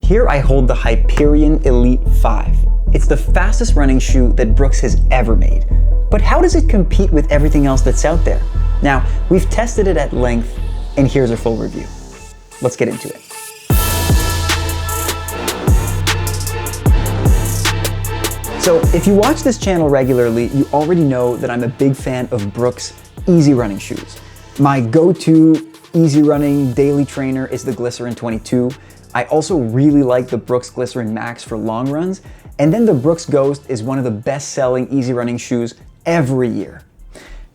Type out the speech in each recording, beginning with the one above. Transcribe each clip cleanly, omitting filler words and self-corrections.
Here I hold the Hyperion Elite 5. It's the fastest running shoe that Brooks has ever made. But how does it compete with everything else that's out there? Now, we've tested it at length, and here's our full review. Let's get into it. So if you watch this channel regularly, you already know that I'm a big fan of Brooks easy running shoes. My go-to easy running daily trainer is the Glycerin 22. I also really like the Brooks Glycerin Max for long runs. And then the Brooks Ghost is one of the best selling easy running shoes every year.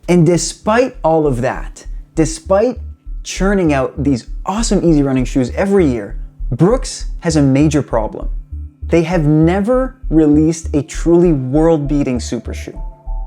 And despite all of that, despite churning out these awesome easy running shoes every year, Brooks has a major problem. They have never released a truly world-beating super shoe.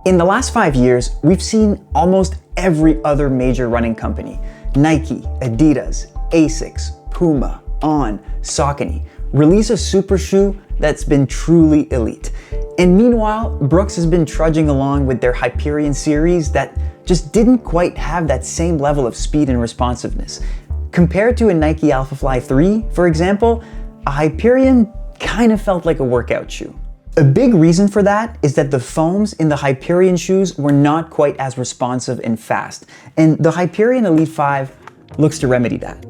In the last 5 years, we've seen almost every other major running company, Nike, Adidas, Asics, Puma, On, Saucony, release a super shoe that's been truly elite. And meanwhile, Brooks has been trudging along with their Hyperion series that just didn't quite have that same level of speed and responsiveness. Compared to a Nike Alphafly 3, for example, a Hyperion kind of felt like a workout shoe. A big reason for that is that the foams in the Hyperion shoes were not quite as responsive and fast, and the Hyperion Elite 5 looks to remedy that.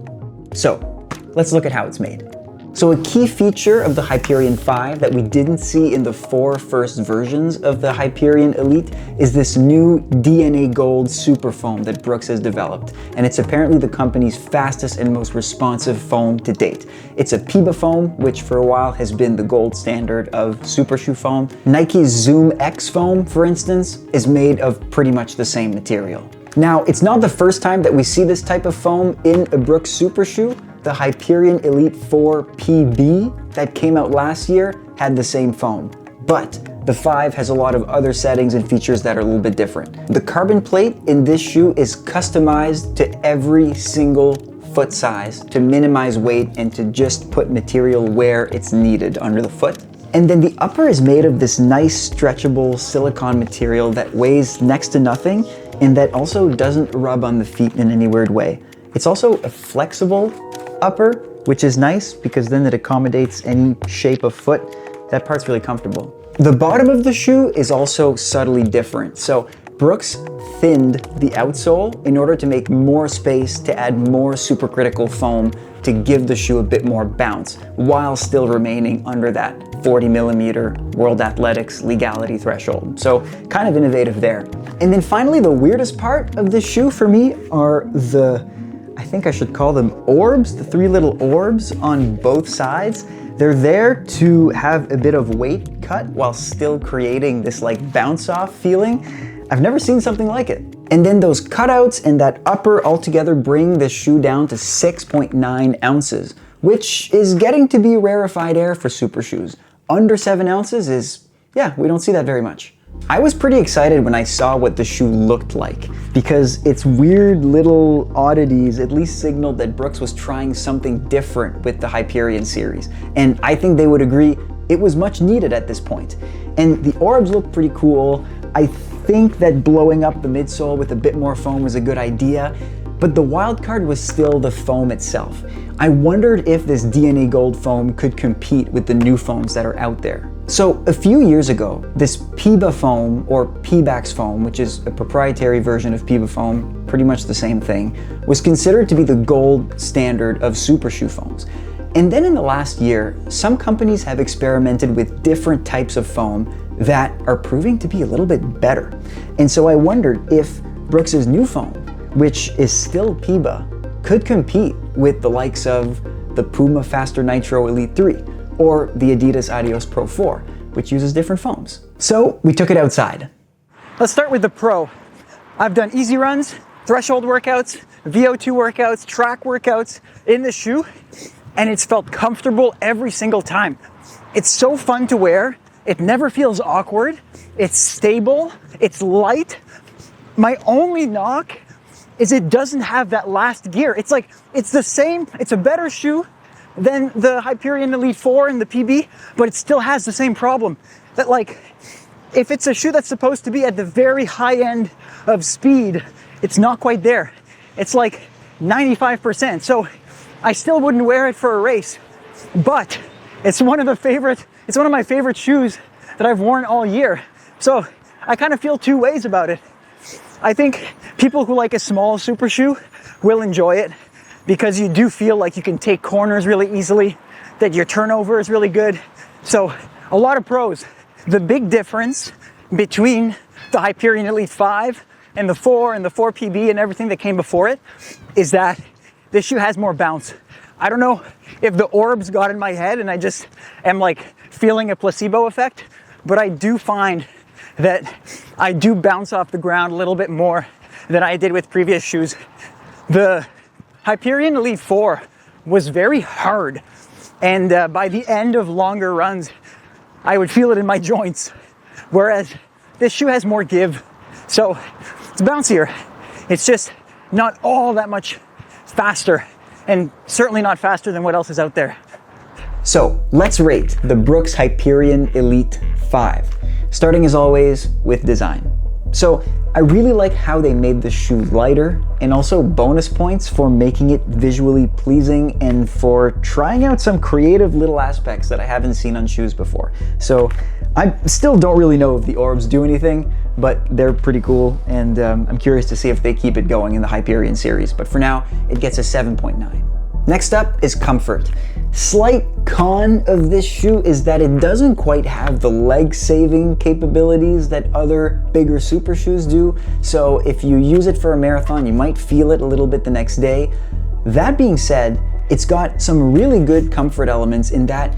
So, let's look at how it's made. So a key feature of the Hyperion 5 that we didn't see in the 4 first versions of the Hyperion Elite is this new DNA Gold super foam that Brooks has developed. And it's apparently the company's fastest and most responsive foam to date. It's a Puma foam, which for a while has been the gold standard of super shoe foam. Nike's Zoom X foam, for instance, is made of pretty much the same material. Now, it's not the first time that we see this type of foam in a Brooks super shoe. The Hyperion Elite 4 PB that came out last year had the same foam, but the 5 has a lot of other settings and features that are a little bit different. The carbon plate in this shoe is customized to every single foot size to minimize weight and to just put material where it's needed under the foot. And then the upper is made of this nice stretchable silicone material that weighs next to nothing and that also doesn't rub on the feet in any weird way. It's also a flexible upper, which is nice because then it accommodates any shape of foot. That part's really comfortable. The bottom of the shoe is also subtly different. So Brooks thinned the outsole in order to make more space to add more supercritical foam to give the shoe a bit more bounce while still remaining under that 40 millimeter World Athletics legality threshold. So kind of innovative there. And then finally, the weirdest part of this shoe for me are I think I should call them orbs, the 3 little orbs on both sides. They're there to have a bit of weight cut while still creating this like bounce off feeling. I've never seen something like it. And then those cutouts and that upper altogether bring this shoe down to 6.9 ounces, which is getting to be rarefied air for super shoes. Under 7 ounces is, we don't see that very much. I was pretty excited when I saw what the shoe looked like because its weird little oddities at least signaled that Brooks was trying something different with the Hyperion series. And I think they would agree it was much needed at this point. And the orbs look pretty cool. I think that blowing up the midsole with a bit more foam was a good idea, but the wild card was still the foam itself. I wondered if this DNA Gold foam could compete with the new foams that are out there. So a few years ago, this Puma foam, or Pebax foam, which is a proprietary version of Puma foam, pretty much the same thing, was considered to be the gold standard of super shoe foams. And then in the last year, some companies have experimented with different types of foam that are proving to be a little bit better. And so I wondered if Brooks's new foam, which is still Puma, could compete with the likes of the Puma Faster Nitro Elite 3 or the Adidas Adios Pro 4, which uses different foams. So we took it outside. Let's start with the Pro. I've done easy runs, threshold workouts, VO2 workouts, track workouts in this shoe, and it's felt comfortable every single time. It's so fun to wear. It never feels awkward. It's stable. It's light. My only knock is it doesn't have that last gear. It's the same, it's a better shoe than the Hyperion Elite 4 and the PB, but it still has the same problem. That if it's a shoe that's supposed to be at the very high end of speed, it's not quite there. It's like 95%. So I still wouldn't wear it for a race. but it's one of my favorite shoes that I've worn all year. So I kind of feel two ways about it. I think people who like a small super shoe will enjoy it because you do feel like you can take corners really easily, that your turnover is really good. So a lot of pros. The big difference between the Hyperion Elite 5 and the 4 and the 4 PB and everything that came before it is that this shoe has more bounce. I don't know if the orbs got in my head and I just am like feeling a placebo effect, but I do find that I do bounce off the ground a little bit more than I did with previous shoes. The Hyperion Elite 4 was very hard, and by the end of longer runs, I would feel it in my joints, whereas this shoe has more give, so it's bouncier. It's just not all that much faster, and certainly not faster than what else is out there. So let's rate the Brooks Hyperion Elite 5, starting as always with design. So I really like how they made the shoe lighter, and also bonus points for making it visually pleasing and for trying out some creative little aspects that I haven't seen on shoes before. So I still don't really know if the orbs do anything, but they're pretty cool, and I'm curious to see if they keep it going in the Hyperion series. But for now, it gets a 7.9. Next up is comfort. Slight con of this shoe is that it doesn't quite have the leg saving capabilities that other bigger super shoes do. So if you use it for a marathon, you might feel it a little bit the next day. That being said, it's got some really good comfort elements in that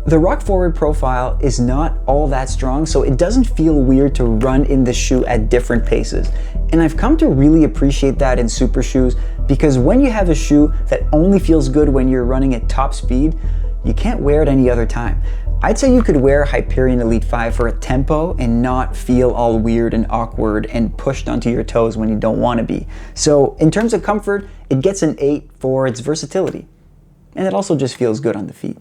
the rock forward profile is not all that strong, so it doesn't feel weird to run in the shoe at different paces. And I've come to really appreciate that in super shoes, because when you have a shoe that only feels good when you're running at top speed, you can't wear it any other time. I'd say you could wear Hyperion Elite 5 for a tempo and not feel all weird and awkward and pushed onto your toes when you don't want to be. So in terms of comfort, it gets an 8 for its versatility. And it also just feels good on the feet.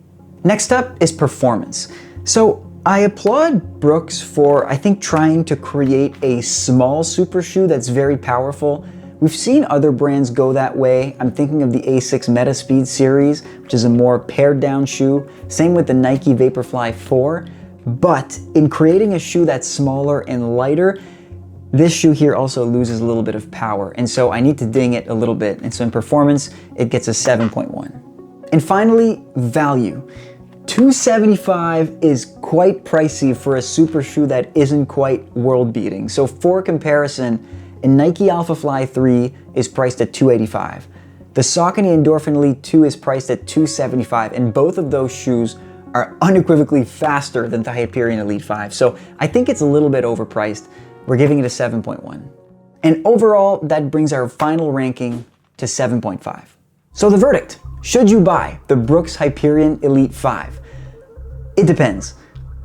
Next up is performance. So I applaud Brooks for, I think, trying to create a small super shoe that's very powerful. We've seen other brands go that way. I'm thinking of the Asics Metaspeed series, which is a more pared down shoe. Same with the Nike Vaporfly 4. But in creating a shoe that's smaller and lighter, this shoe here also loses a little bit of power. And so I need to ding it a little bit. And so in performance, it gets a 7.1. And finally, value. $275 is quite pricey for a super shoe that isn't quite world-beating. So for comparison, a Nike Alphafly 3 is priced at $285. The Saucony Endorphin Elite 2 is priced at $275, and both of those shoes are unequivocally faster than the Hyperion Elite 5. So I think it's a little bit overpriced. We're giving it a 7.1. And overall, that brings our final ranking to 7.5. So the verdict. Should you buy the Brooks Hyperion Elite 5? It depends.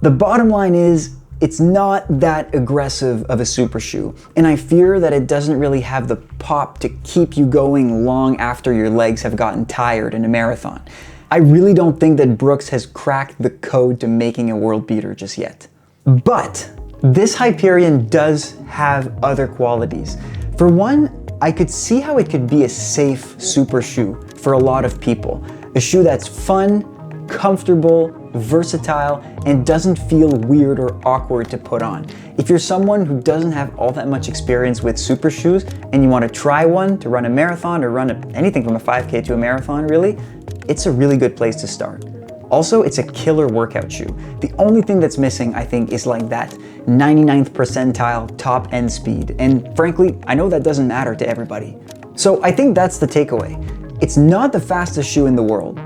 The bottom line is, it's not that aggressive of a super shoe, and I fear that it doesn't really have the pop to keep you going long after your legs have gotten tired in a marathon. I really don't think that Brooks has cracked the code to making a world beater just yet. But this Hyperion does have other qualities. For one, I could see how it could be a safe super shoe for a lot of people. A shoe that's fun, comfortable, versatile, and doesn't feel weird or awkward to put on. If you're someone who doesn't have all that much experience with super shoes and you want to try one to run a marathon or run anything from a 5K to a marathon really, it's a really good place to start. Also, it's a killer workout shoe. The only thing that's missing, I think, is like that 99th percentile top end speed. And frankly, I know that doesn't matter to everybody. So I think that's the takeaway. It's not the fastest shoe in the world,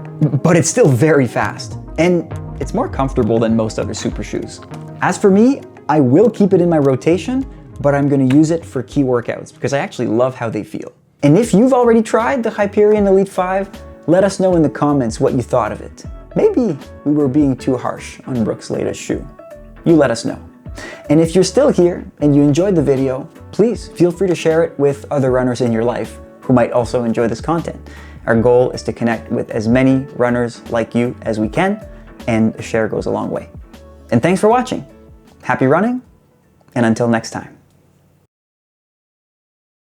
but it's still very fast. And it's more comfortable than most other super shoes. As for me, I will keep it in my rotation, but I'm gonna use it for key workouts because I actually love how they feel. And if you've already tried the Hyperion Elite 5, let us know in the comments what you thought of it. Maybe we were being too harsh on Brooks' latest shoe. You let us know. And if you're still here and you enjoyed the video, please feel free to share it with other runners in your life who might also enjoy this content. Our goal is to connect with as many runners like you as we can, and a share goes a long way. And thanks for watching. Happy running, and until next time.